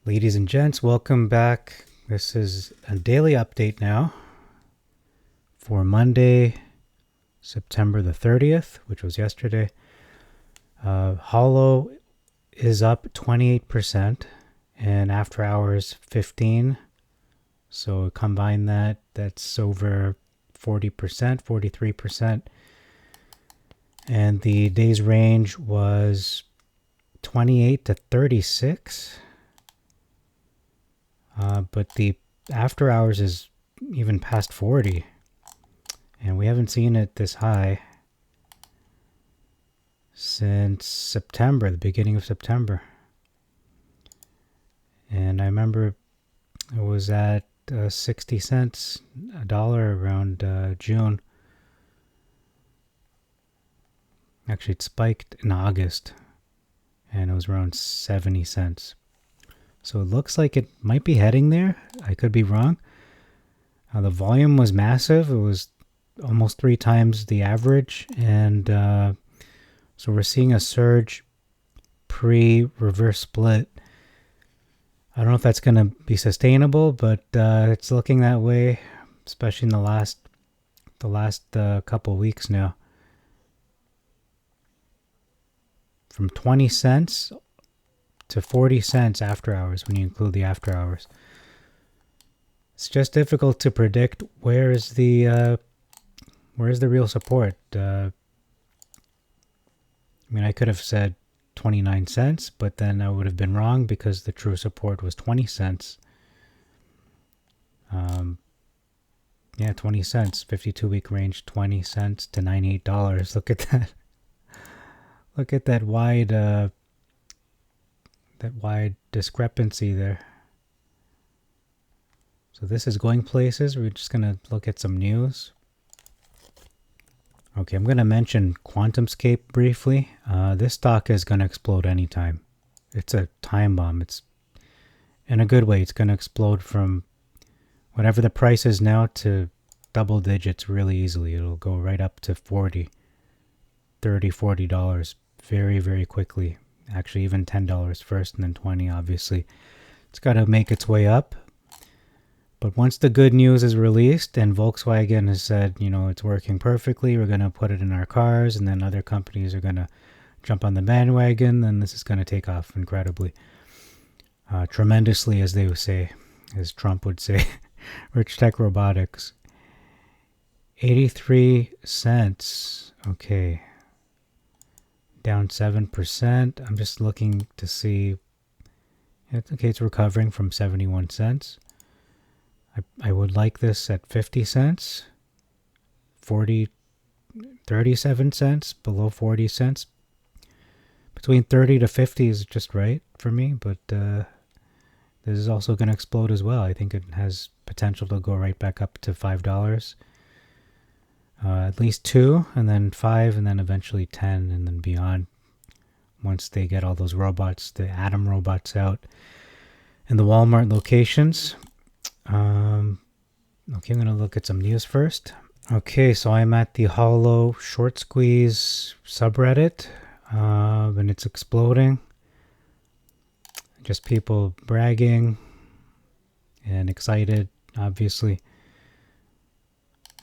Ladies and gents, welcome back. This is a daily update now for Monday, September the 30th, which was yesterday. HOLO is up 28% and after hours 15. So combine that, that's over 40%, 43%. And the day's range was 28 to 36. But the after hours is even past 40. And we haven't seen it this high since September, the beginning of September. And I remember it was at 60 cents, a dollar around June. Actually, it spiked in August and it was around 70 cents. So it looks like it might be heading there. I could be wrong. The volume was massive. It was almost 3 times the average. And so we're seeing a surge pre-reverse split. I don't know if that's going to be sustainable, but it's looking that way, especially in the last couple weeks now. From 20 cents to 40 cents after hours when you include the after hours. It's just difficult to predict where is the real support. I mean, I could have said 29 cents, but then I would have been wrong because the true support was 20 cents. Yeah, 20 cents, 52-week range, 20 cents to $98. Look at that. Look at that wide discrepancy there. So this is going places. We're just going to look at some news. Okay, I'm going to mention QuantumScape briefly. This stock is going to explode anytime. It's a time bomb. It's in a good way. It's going to explode from whatever the price is now to double digits really easily. It'll go right up to $40, $40 very, very quickly. Actually, even $10 first and then $20, obviously. It's got to make its way up. But once the good news is released and Volkswagen has said, you know, it's working perfectly, we're going to put it in our cars, and then other companies are going to jump on the bandwagon, then this is going to take off incredibly. Tremendously, as they would say, as Trump would say. Rich Tech Robotics. 83 cents. Okay. Down 7%. I'm just looking to see. Okay, it's recovering from 71 cents. I would like this at 50 cents. 37 cents, below 40 cents. Between 30 to 50 is just right for me, but this is also going to explode as well. I think it has potential to go right back up to $5. At least 2, and then 5, and then eventually 10, and then beyond. Once they get all those robots, the Atom robots out in the Walmart locations. Okay, I'm going to look at some news first. Okay, so I'm at the HOLO Short Squeeze subreddit, and it's exploding. Just people bragging and excited, obviously.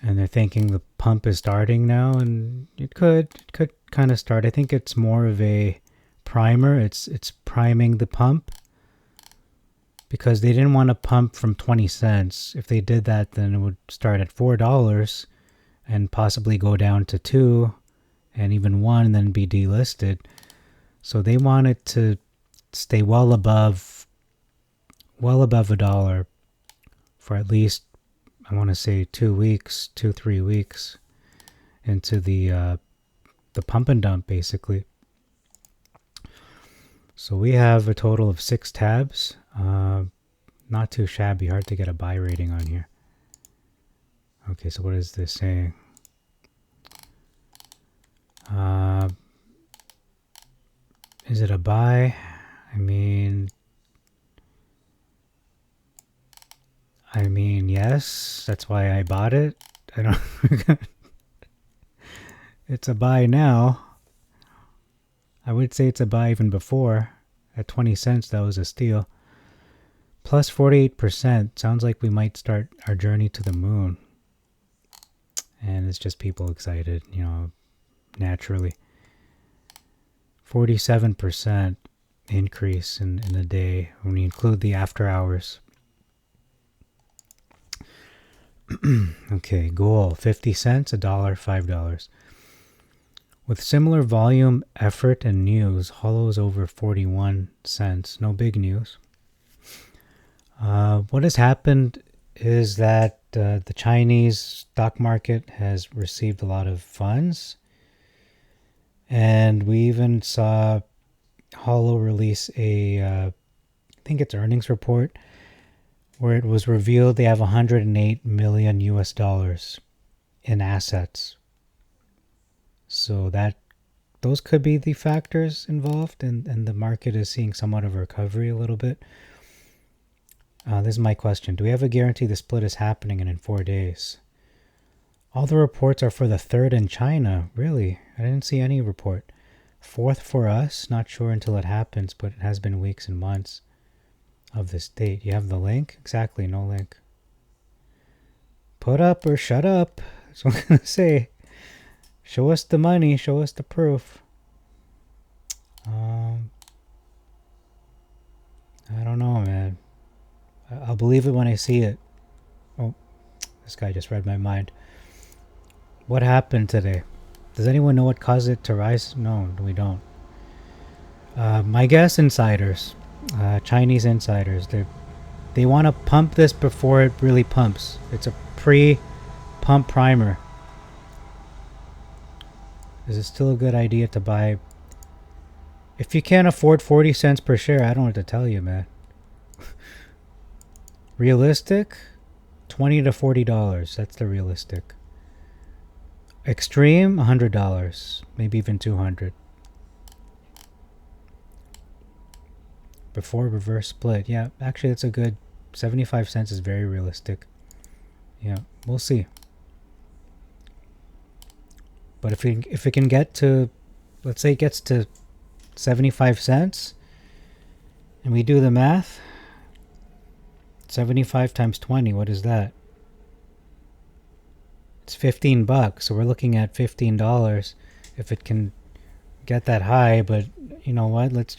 And they're thinking the pump is starting now, and it could kind of start. I think it's more of a primer. It's priming the pump. Because they didn't want to pump from 20 cents. If they did that, then it would start at $4 and possibly go down to 2 and even 1 and then be delisted. So they wanted to stay well above $1 for at least, I want to say 3 weeks into the pump and dump basically. So we have a total of 6 tabs. Not too shabby. Hard to get a buy rating on here. Okay, so what is this saying? Is it a buy? I mean, yes. That's why I bought it. I don't. It's a buy now. I would say it's a buy even before. At 20 cents, that was a steal. Plus 48%. Sounds like we might start our journey to the moon. And it's just people excited, you know, naturally. 47% increase in a day when you include the after hours. Okay, goal 50 cents, $1, $5. With similar volume, effort, and news, HOLO is over 41 cents. No big news. What has happened is that the Chinese stock market has received a lot of funds. And we even saw HOLO release I think it's earnings report, where it was revealed they have 108 million US dollars in assets. So those could be the factors involved, and the market is seeing somewhat of a recovery a little bit. This is my question. Do we have a guarantee the split is happening in 4 days? All the reports are for the 3rd in China. Really? I didn't see any report. 4th for us. Not sure until it happens, but it has been weeks and months of this date. You have the link? Exactly, no link. Put up or shut up. That's what I'm going to say. Show us the money. Show us the proof. I don't know, man. I'll believe it when I see it. Oh, this guy just read my mind. What happened today? Does anyone know what caused it to rise? No, we don't. My guess, insiders. Chinese insiders. They want to pump this before it really pumps. It's a pre-pump primer. Is it still a good idea to buy? If you can't afford 40 cents per share, I don't know what to tell you, man. Realistic? $20 to $40. That's the realistic. Extreme? $100. Maybe even $200. Before reverse split. Yeah, actually that's a good 75 cents is very realistic. Yeah, we'll see. But if it can get to, let's say it gets to 75 cents, and we do the math, 75 times 20, what is that? It's $15. So we're looking at $15 if it can get that high. But you know what? Let's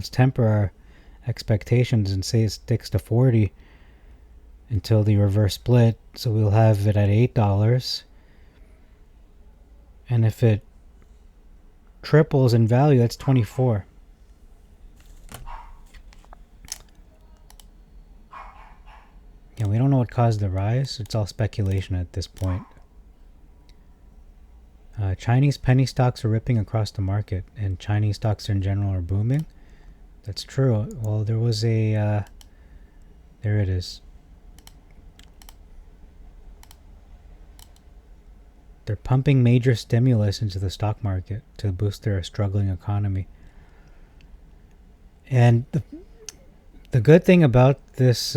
temper our expectations and say it sticks to 40 until the reverse split. So we'll have it at $8. And if it triples in value, that's 24. Yeah, we don't know what caused the rise. It's all speculation at this point. Chinese penny stocks are ripping across the market, and Chinese stocks in general are booming. That's true. Well, there was there it is. They're pumping major stimulus into the stock market to boost their struggling economy. And the good thing about this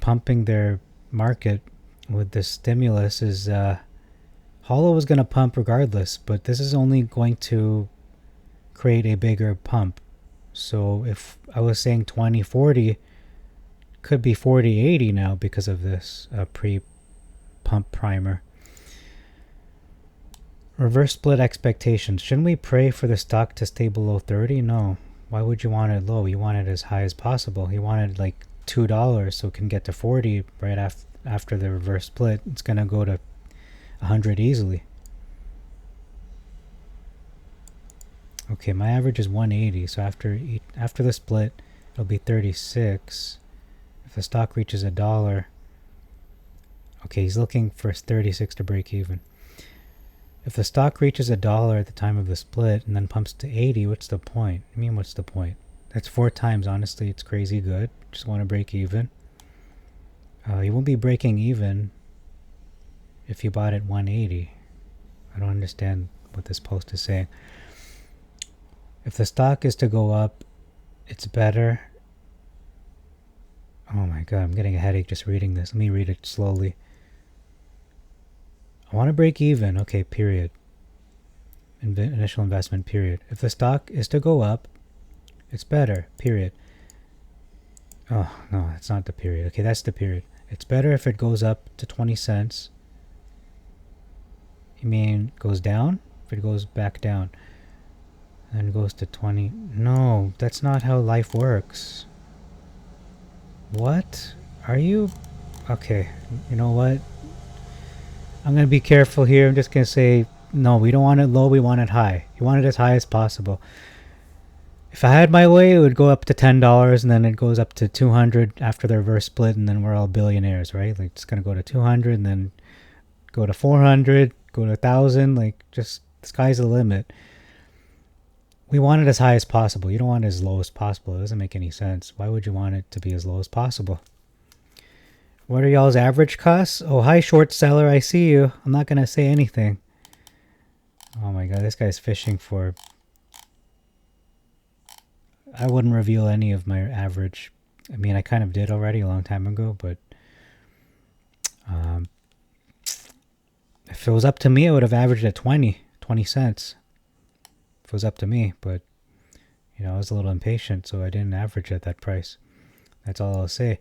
pumping their market with this stimulus is HOLO is going to pump regardless, but this is only going to create a bigger pump. So if I was saying 2040, could be 4080 now because of this pre-pump primer. Reverse split expectations. Shouldn't we pray for the stock to stay below 30? No. Why would you want it low? You want it as high as possible. You want it like $2 so it can get to 40 right after the reverse split. It's going to go to 100 easily. Okay, my average is 180, so after the split, it'll be 36. If the stock reaches $1, okay, he's looking for 36 to break even. If the stock reaches $1 at the time of the split and then pumps to 80, what's the point? I mean, what's the point? That's 4 times. Honestly, it's crazy good. Just want to break even. You won't be breaking even if you bought at 180. I don't understand what this post is saying. If the stock is to go up, it's better. Oh my god, I'm getting a headache just reading this. Let me read it slowly. I want to break even. Okay, period. Initial investment, period. If the stock is to go up, it's better, period. Oh, no, that's not the period. Okay, that's the period. It's better if it goes up to 20 cents. You mean goes down? If it goes back down. Then goes to 20. No, that's not how life works. What? Are you... Okay, you know what? I'm going to be careful here. I'm just going to say, no, we don't want it low, we want it high. You want it as high as possible. If I had my way, it would go up to $10, and then it goes up to 200 after the reverse split, and then we're all billionaires, right? Like, it's going to go to 200, and then go to 400, go to 1,000. Like, just, the sky's the limit. We want it as high as possible. You don't want it as low as possible. It doesn't make any sense. Why would you want it to be as low as possible? What are y'all's average costs? Oh, hi, short seller. I see you. I'm not going to say anything. Oh my god, this guy's fishing for... I wouldn't reveal any of my average. I mean, I kind of did already a long time ago, but... if it was up to me, I would have averaged at 20 cents. If it was up to me, but... You know, I was a little impatient, so I didn't average at that price. That's all I'll say.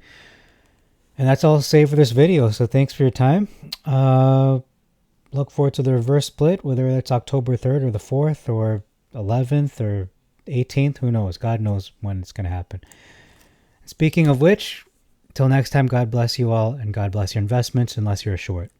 And that's all I'll say for this video. So thanks for your time. Look forward to the reverse split, whether it's October 3rd or the 4th or 11th or 18th. Who knows? God knows when it's going to happen. Speaking of which, till next time, God bless you all, and God bless your investments unless you're a short.